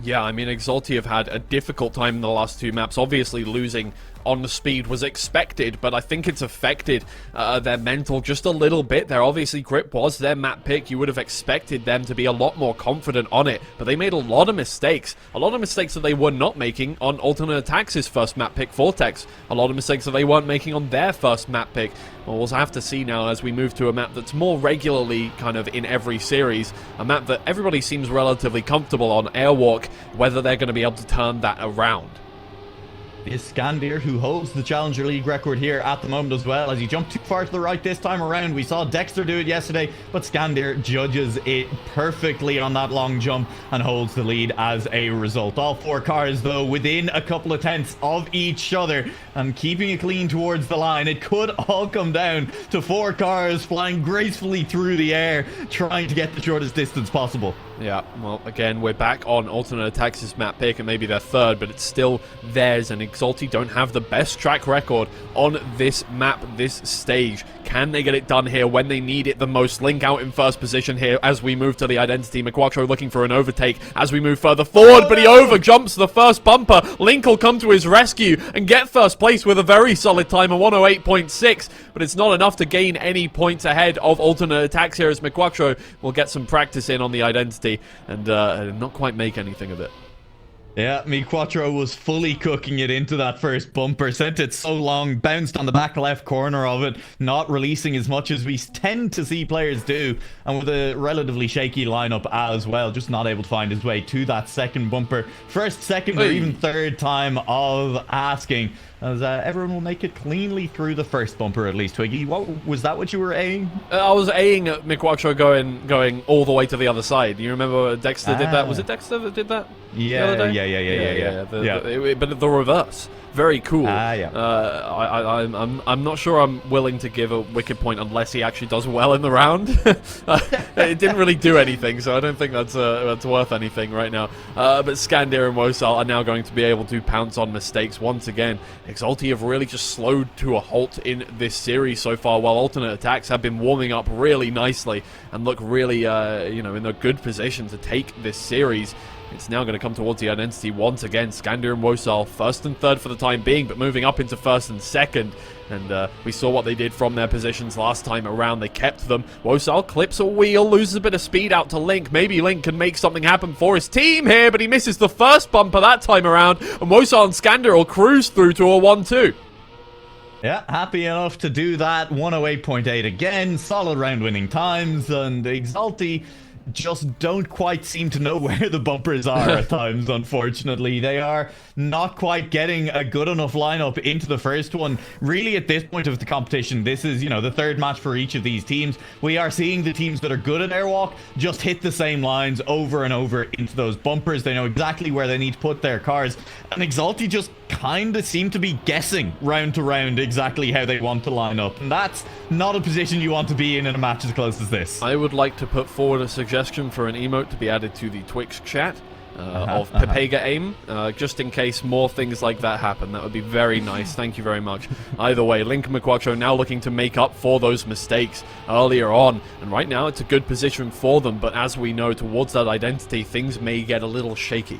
Yeah, I mean, Exalty have had a difficult time in the last 2 maps, obviously losing on the speed was expected, but I think it's affected their mental just a little bit there. Obviously, Grip was their map pick. You would have expected them to be a lot more confident on it, but they made a lot of mistakes. A lot of mistakes that they were not making on Alternate Attax's first map pick, Vortex. A lot of mistakes that they weren't making on their first map pick. Well, we'll have to see now as we move to a map that's more regularly kind of in every series, a map that everybody seems relatively comfortable on, Airwalk, whether they're going to be able to turn that around. Is Scandir, who holds the Challenger League record here at the moment as well. As he jumped too far to the right this time around, we saw Dexter do it yesterday, but Scandir judges it perfectly on that long jump and holds the lead as a result. All 4 cars, though, within a couple of tenths of each other and keeping it clean towards the line. It could all come down to 4 cars flying gracefully through the air, trying to get the shortest distance possible. Yeah, well, again, we're back on Alternate Attax's map pick, and maybe their third, but it's still theirs, and Exalty don't have the best track record on this map, this stage. Can they get it done here when they need it the most? Link out in first position here as we move to the identity. McQuattro looking for an overtake as we move further forward, but he overjumps the first bumper. Link will come to his rescue and get first place with a very solid time of 108.6, but it's not enough to gain any points ahead of Alternate Attax here as McQuattro will get some practice in on the identity and not quite make anything of it. Yeah, McQuattro was fully cooking it into that first bumper, sent it so long, bounced on the back left corner of it, not releasing as much as we tend to see players do, and with a relatively shaky lineup as well, just not able to find his way to that second bumper. First, second, or even third time of asking, as everyone will make it cleanly through the first bumper at least. Twiggy, was that what you were aiming? I was aiming at McQuattro going all the way to the other side. You remember Dexter did that? Was it Dexter that did that? Yeah. But the reverse. Very cool. Yeah. I'm not sure I'm willing to give a wicked point unless he actually does well in the round. It didn't really do anything, so I don't think that's worth anything right now. But Scandir and Wosal are now going to be able to pounce on mistakes once again. Exalty have really just slowed to a halt in this series so far, while Alternate Attax have been warming up really nicely and look really, in a good position to take this series. It's now going to come towards the identity once again. Scandir and Wosal first and third for the time being, but moving up into first and second. And we saw what they did from their positions last time around. They kept them. Wosal clips a wheel, loses a bit of speed out to Link. Maybe Link can make something happen for his team here, but he misses the first bumper that time around. And Wosal and Scandir will cruise through to a 1-2. Yeah, happy enough to do that. 108.8 again. Solid round winning times. And Exalty just don't quite seem to know where the bumpers are at times, unfortunately. They are not quite getting a good enough lineup into the first one. Really, at this point of the competition, this is, the third match for each of these teams. We are seeing the teams that are good at Airwalk just hit the same lines over and over into those bumpers. They know exactly where they need to put their cars. And Exalty just kind of seem to be guessing round to round exactly how they want to line up. And that's not a position you want to be in a match as close as this. I would like to put forward a suggestion for an emote to be added to the Twix chat of Pepega aim, just in case more things like that happen. That would be very nice. Thank you very much. Either way, Link and McQuattro now looking to make up for those mistakes earlier on, and right now it's a good position for them, but as we know, towards that identity, things may get a little shaky.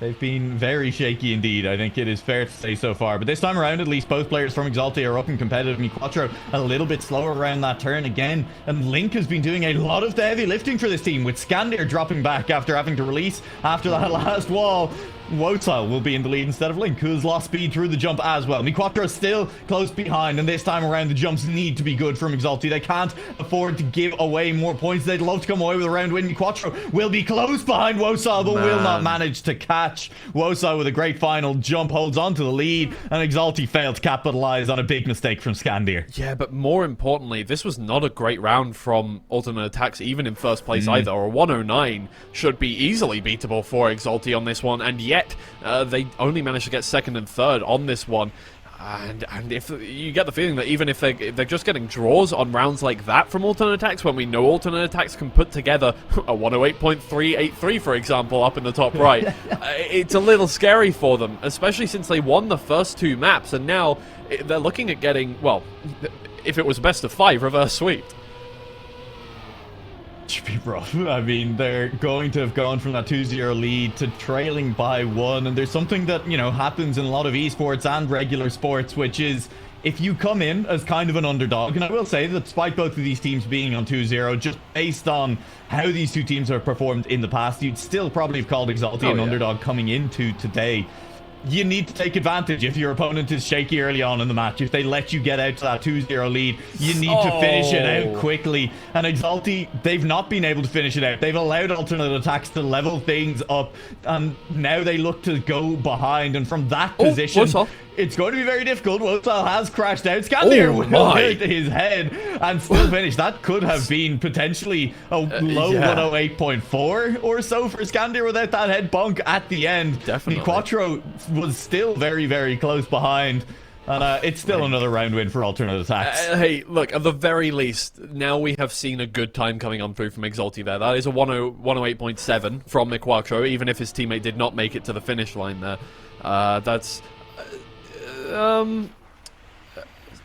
They've been very shaky indeed, I think it is fair to say so far. But this time around, at least, both players from Exalty are up and competitive. McQuattro a little bit slower around that turn again. And Link has been doing a lot of the heavy lifting for this team, with Scandir dropping back after having to release after that last wall. Wosal will be in the lead instead of Link, who's lost speed through the jump as well. McQuattro still close behind, and this time around the jumps need to be good from Exalty. They can't afford to give away more points. They'd love to come away with a round win. McQuattro will be close behind Wosal, but will not manage to catch. Wosal with a great final jump holds on to the lead, and Exalty failed to capitalize on a big mistake from Scandir. Yeah, but more importantly, this was not a great round from Alternate Attax, even in first place either. A 109 should be easily beatable for Exalty on this one, and yet they only managed to get second and third on this one. And if you get the feeling that even if they're just getting draws on rounds like that from Alternate Attax, when we know Alternate Attax can put together a 108.383, for example, up in the top right, it's a little scary for them, especially since they won the first 2 maps, and now they're looking at getting, well, if it was best of 5, reverse sweep. should be rough. I mean, they're going to have gone from that 2-0 lead to trailing by 1, and there's something that, you know, happens in a lot of esports and regular sports, which is if you come in as kind of an underdog, and I will say that despite both of these teams being on 2-0, just based on how these two teams have performed in the past, you'd still probably have called Exalty an underdog coming into today. You need to take advantage if your opponent is shaky early on in the match. If they let you get out to that 2-0 lead, you need to finish it out quickly. And Exalty, they've not been able to finish it out. They've allowed alternate attacks to level things up, and now they look to go behind. And from that position, it's going to be very difficult. Wosal has crashed out. Skandir will hit his head and still finish. That could have been potentially a low 108.4 or so for Skandir without that head bonk at the end. Definitely. Quattro was still very, very close behind. And it's still another round win for alternate attacks. Hey, look, at the very least, now we have seen a good time coming on through from Exalty there. That is a 108.7 from Quattro, even if his teammate did not make it to the finish line there. That's...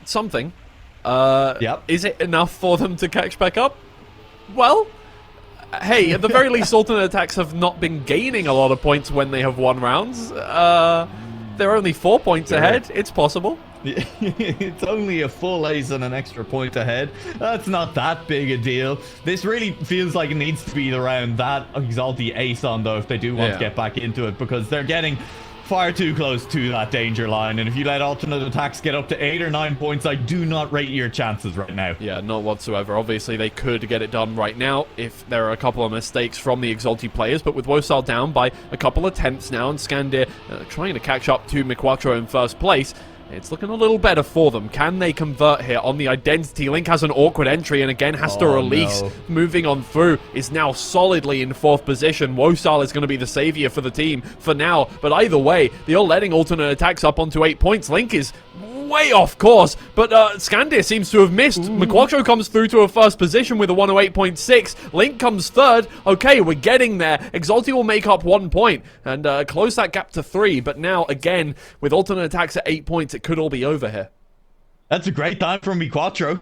something. Is it enough for them to catch back up? Well, hey, at the very least, alternate attacks have not been gaining a lot of points when they have won rounds. They're only 4 points ahead. It's possible. It's only a full ace and an extra point ahead. That's not that big a deal. This really feels like it needs to be the round that Exalty ace on, though, if they do want to get back into it, because they're getting far too close to that danger line, and if you let alternate attacks get up to 8 or 9 points, I do not rate your chances right now. Yeah, not whatsoever. Obviously, they could get it done right now if there are a couple of mistakes from the Exalty players, but with Wosal down by a couple of tenths now, and Skandir trying to catch up to Quattro in first place, it's looking a little better for them. Can they convert here on the identity? Link has an awkward entry and again has to release. No. Moving on through, is now solidly in 4th position. Wosal is going to be the savior for the team for now. But either way, you're letting alternate attacks up onto 8 points. Link is way off course, but Skandir seems to have missed. Quattro comes through to a first position with a 108.6. Link comes 3rd. Okay, we're getting there. Exalty will make up 1 point and close that gap to 3. But now, again, with alternate attacks at 8 points, it could all be over here. That's a great time from Quattro,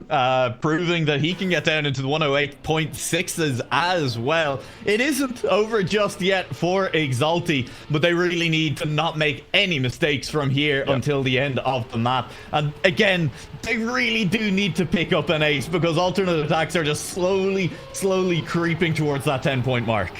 proving that he can get down into the 108.6s as well. It isn't over just yet for Exalty, but they really need to not make any mistakes from here until the end of the map. And again, they really do need to pick up an ace, because alternate attacks are just slowly creeping towards that 10-point mark.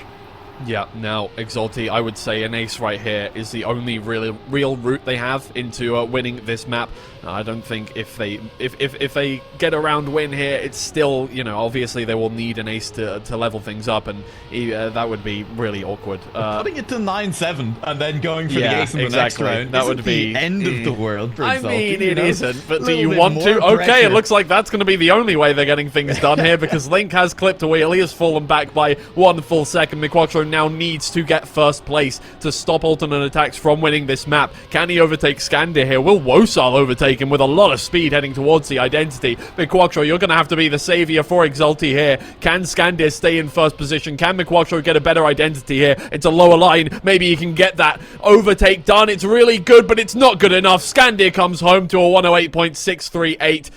Yeah, now, Exalty, I would say an ace right here is the only real route they have into winning this map. I don't think if they get a round win here, it's still, you know, obviously they will need an ace to level things up, and that would be really awkward. Putting it to 9-7 and then going for the ace in the next round, that would be the end of the world for Exalty. I mean, it isn't, but do you want to? Okay, it looks like that's going to be the only way they're getting things done here, because Link has clipped a wheel. He has fallen back by 1 full second. Quattro now needs to get first place to stop alternate attacks from winning this map. Can he overtake Skandir here? Will Wosal overtake him with a lot of speed heading towards the identity? But Quattro, you're going to have to be the savior for Exalty here. Can Skandir stay in first position? Can Quattro get a better identity here? It's a lower line. Maybe he can get that overtake done. It's really good, but it's not good enough. Skandir comes home to a 108.638.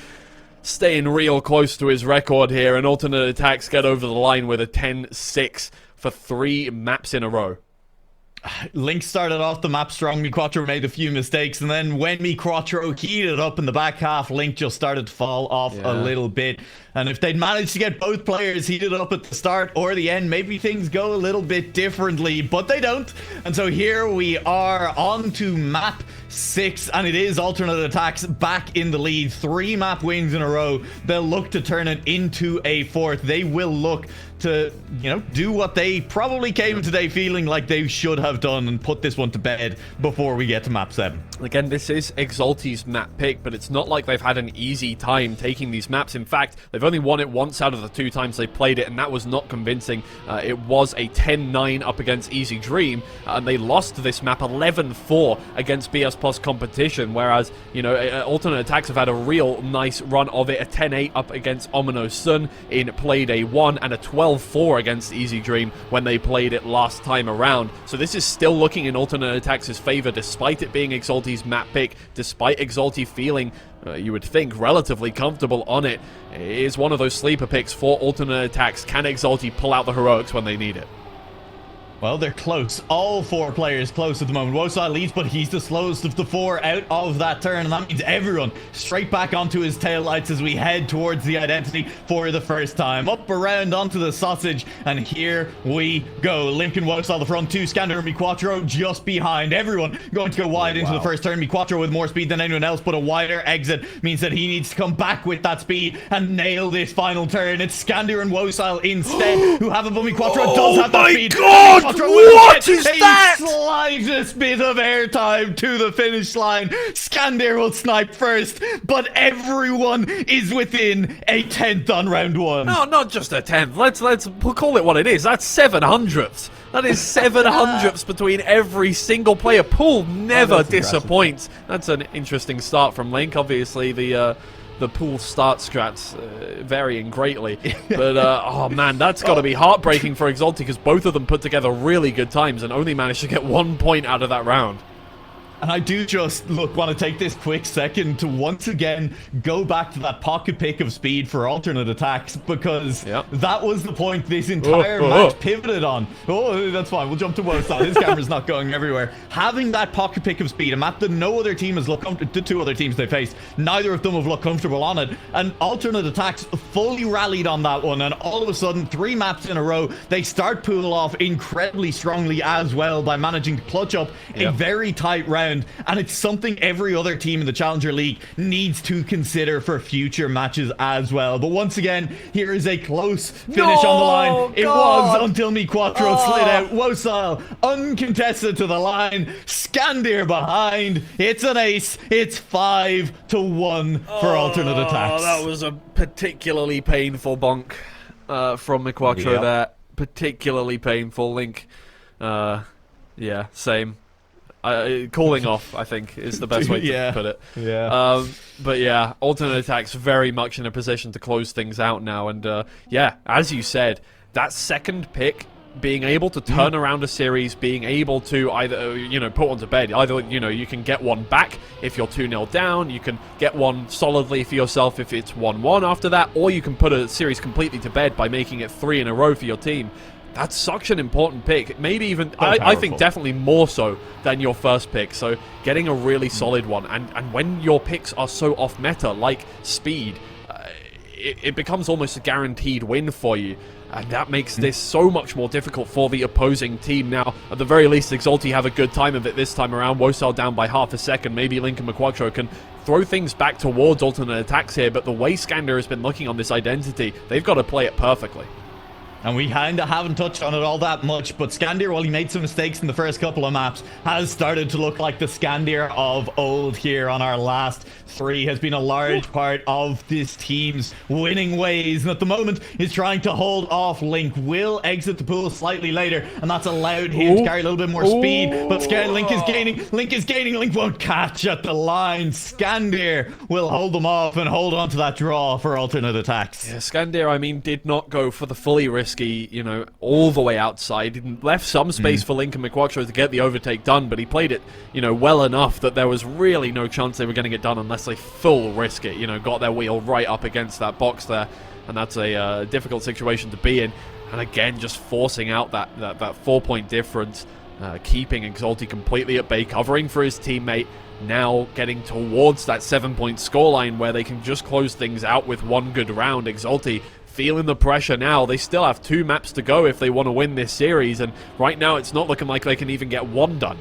Staying real close to his record here, and alternate attacks get over the line with a 10-6 for 3 maps in a row. Link started off the map strong. Quattro made a few mistakes, and then when Quattro heated up in the back half, Link just started to fall off a little bit. And if they'd managed to get both players heated up at the start or the end, maybe things go a little bit differently, but they don't. And so here we are on to map 6, and it is alternate attacks back in the lead. 3 map wins in a row. They'll look to turn it into a 4th. They will look to, you know, do what they probably came today feeling like they should have done and put this one to bed before we get to map 7. Again, this is Exalty's map pick, but it's not like they've had an easy time taking these maps. In fact, they've only won it once out of the 2 times they played it, and that was not convincing. It was a 10-9 up against Easy Dream, and they lost this map 11-4 against BS Plus competition, whereas, you know, alternate attacks have had a real nice run of it. A 10-8 up against Omino Sun in PLAYDAY 1, and a 12-4 against Easy Dream when they played it last time around. So this is still looking in alternate attacks' favor, despite it being Exalty's map pick, despite Exalty feeling you would think, relatively comfortable on it. It is one of those sleeper picks for alternate attacks. Can Exalty pull out the heroics when they need it? Well, they're close. All 4 players close at the moment. Wosal leads, but he's the slowest of the 4 out of that turn, and that means everyone straight back onto his taillights as we head towards the identity for the first time. Up around onto the sausage, and here we go. Link and Wosal the front 2, Skander and Miquattro just behind. Everyone going to go wide into the first turn. Miquattro with more speed than anyone else, but a wider exit means that he needs to come back with that speed and nail this final turn. It's Skander and Wosal instead who have it, but Miquattro does have that speed. God! What is that? Slightest bit of airtime to the finish line. Skander will snipe first, but everyone is within a 10th on round 1. No, not just a 10th. We'll call it what it is. That's 700ths. That is 700ths between every single player. Pool never disappoints. That's an interesting start from Link. Obviously, the pool start strats varying greatly. But, oh man, that's got to be heartbreaking for Exalty because both of them put together really good times and only managed to get 1 point out of that round. And I do just, want to take this quick second to once again go back to that pocket pick of speed for alternate attacks, because that was the point this entire match pivoted on. Oh, that's fine. We'll jump to Wosal. His camera's not going everywhere. Having that pocket pick of speed, a map that no other team has looked comfortable, the 2 other teams they faced, neither of them have looked comfortable on it. And alternate attacks fully rallied on that one. And all of a sudden, 3 maps in a row, they start Pool off incredibly strongly as well by managing to clutch up a very tight round. And it's something every other team in the Challenger League needs to consider for future matches as well. But once again, here is a close finish on the line. It was until Miquattro slid out. Wosal uncontested to the line. Skander behind. It's an ace. It's 5-1 for alternate attacks. That was a particularly painful bonk from Miquattro there. Particularly painful. Link. Yeah, same. Calling off, I think, is the best way to put it. But yeah, alternate attacks very much in a position to close things out now. And yeah, as you said, that second pick, being able to turn around a series, being able to either, put one to bed. Either, you can get one back if you're 2-0 down. You can get one solidly for yourself if it's 1-1 after that. Or you can put a series completely to bed by making it 3 in a row for your team. That's such an important pick. Maybe even, I think definitely more so than your first pick. So getting a really solid one. And when your picks are so off meta, like speed, it becomes almost a guaranteed win for you. And that makes this so much more difficult for the opposing team. Now, at the very least, Exalty have a good time of it this time around. Wosal down by half a second. Maybe Link and Miquattro can throw things back towards alternate attacks here. But the way Skander has been looking on this identity, they've got to play it perfectly. And we kind of haven't touched on it all that much, but Skander, while he made some mistakes in the first couple of maps, has started to look like the Skander of old here on our last 3. Has been a large part of this team's winning ways, and at the moment is trying to hold off Link. Will exit the pool slightly later, and that's allowed him to carry a little bit more speed, but Link is gaining. Link won't catch at the line. Skander will hold them off and hold on to that draw for alternate attacks. Yeah, Skander, I mean, did not go for the fully risky, all the way outside. He left some space for Link and Miquattro to get the overtake done, but he played it, well enough that there was really no chance they were getting it done unless they full risk it, got their wheel right up against that box there, and that's a difficult situation to be in. And again, just forcing out that 4-point difference, keeping Exalty completely at bay, covering for his teammate, now getting towards that 7-point scoreline where they can just close things out with one good round. Exalty feeling the pressure now. They still have 2 maps to go if they want to win this series, and right now it's not looking like they can even get 1 done.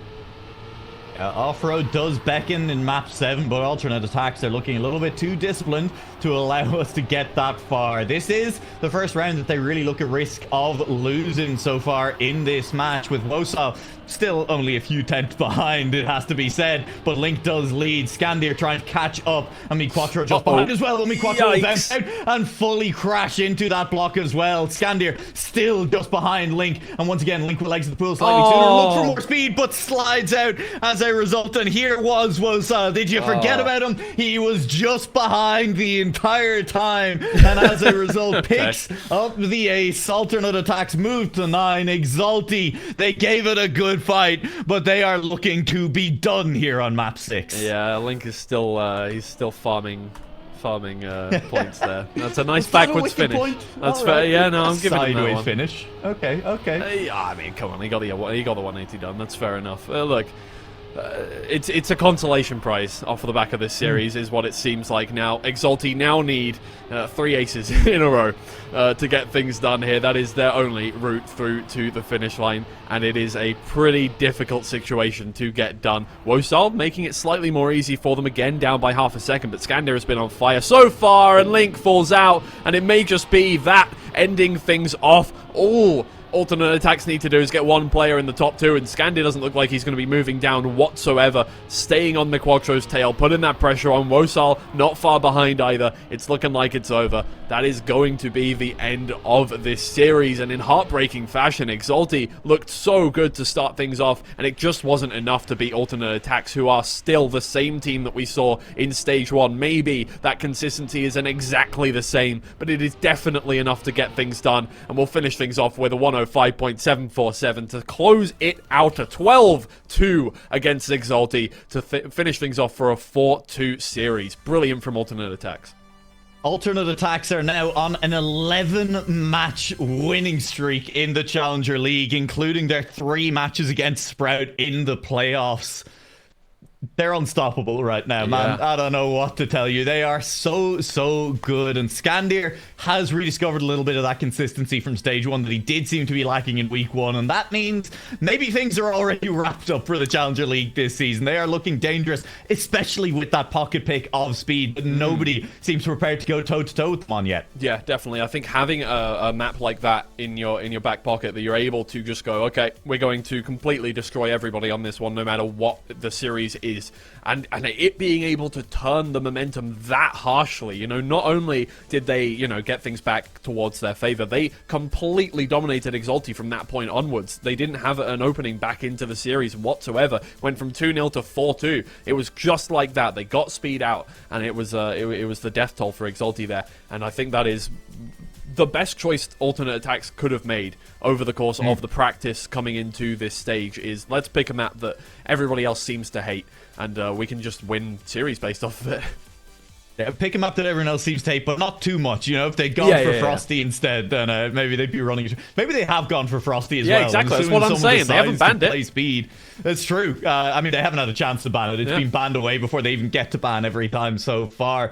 Off-road does beckon in map 7, but alternate attacks are looking a little bit too disciplined to allow us to get that far. This is the first round that they really look at risk of losing so far in this match, with Wosal still only a few tenths behind, it has to be said, but Link does lead. Skander trying to catch up, and Miquattro just behind as well. Miquattro will bounce out and fully crash into that block as well. Skander still just behind Link, and once again Link will exit the pool slightly sooner, look for more speed, but slides out as a result. And here was Wosal. Did you forget about him? He was just behind the entire time, and as a result, picks up the ace. Alternate Attacks moved to 9. Exalty, they gave it a good fight, but they are looking to be done here on map 6. Yeah, Link is still he's still farming points there. That's a nice backwards finish. Point? That's fair. Right. Yeah, no, I'm giving him that sideways one. Finish. Okay. I mean, come on, he got the 180 done. That's fair enough. Look. It's a consolation prize off of the back of this series, is what it seems like now. Exalty now need 3 aces in a row to get things done here. That is their only route through to the finish line, and it is a pretty difficult situation to get done. Wosal making it slightly more easy for them again, down by half a second, but Skandir has been on fire so far, and Link falls out, and it may just be that ending things off. All Alternate Attacks need to do is get one player in the top 2, and Skandir doesn't look like he's going to be moving down whatsoever. Staying on McQuattro's tail, putting that pressure on. Wosal not far behind either. It's looking like it's over. That is going to be the end of this series, and in heartbreaking fashion, Exalty looked so good to start things off, and it just wasn't enough to beat Alternate Attacks, who are still the same team that we saw in Stage 1. Maybe that consistency isn't exactly the same, but it is definitely enough to get things done, and we'll finish things off with a 105.747 to close it out, a 12-2 against Exalty to finish things off for a 4-2 series. Brilliant from Alternate Attacks. Alternate Attacks are now on an 11-match winning streak in the Challenger League, including their 3 matches against Sprout in the playoffs. They're unstoppable right now, man. Yeah. I don't know what to tell you. They are so good. And Skandir has rediscovered a little bit of that consistency from Stage 1 that he did seem to be lacking in Week 1. And that means maybe things are already wrapped up for the Challenger League this season. They are looking dangerous, especially with that pocket pick of speed. But nobody seems prepared to go toe-to-toe with them on yet. Yeah, definitely. I think having a map like that in your back pocket, that you're able to just go, okay, we're going to completely destroy everybody on this one, no matter what the series is. And it being able to turn the momentum that harshly, you know, not only did they, you know, get things back towards their favor, they completely dominated Exalty from that point onwards. They didn't have an opening back into the series whatsoever. Went from 2-0 to 4-2. It was just like that. They got speed out, and it was the death toll for Exalty there. And I think that is the best choice Alternate Attacks could have made over the course of the practice coming into this stage is, let's pick a map that everybody else seems to hate, and we can just win series based off of it. Yeah, pick a map that everyone else seems to hate, but not too much. You know, if they'd gone for Frosty instead, then maybe they'd be running. Maybe they have gone for Frosty as well. Yeah, exactly. That's what I'm saying. They haven't banned it. Speed. That's true. I mean, they haven't had a chance to ban it. It's been banned away before they even get to ban every time so far.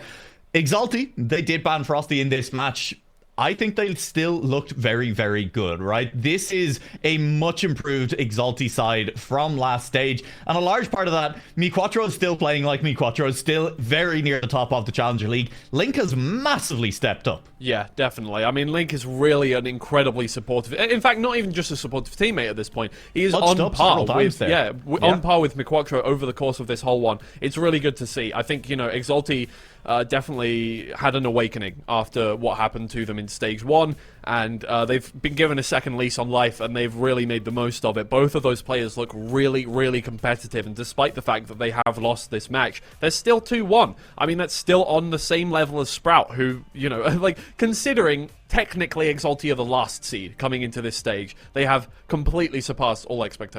Exalty, they did ban Frosty in this match. I think they still looked very good, right? This is a much improved Exalty side from last stage, and a large part of that, MiQuattro is still playing like MiQuattro, is still very near the top of the Challenger League. Link has massively stepped up. Yeah, definitely. I mean, Link is really an incredibly supportive, in fact, not even just a supportive teammate at this point. He is on par with, on par with MiQuattro over the course of this whole one. It's really good to see. I think, you know, Exalty definitely had an awakening after what happened to them in Stage 1, and they've been given a second lease on life, and they've really made the most of it. Both of those players look really competitive, and despite the fact that they have lost this match, they're still 2-1. I mean, that's still on the same level as Sprout, who, you know, like, considering technically Exalty are the last seed coming into this stage, they have completely surpassed all expectations.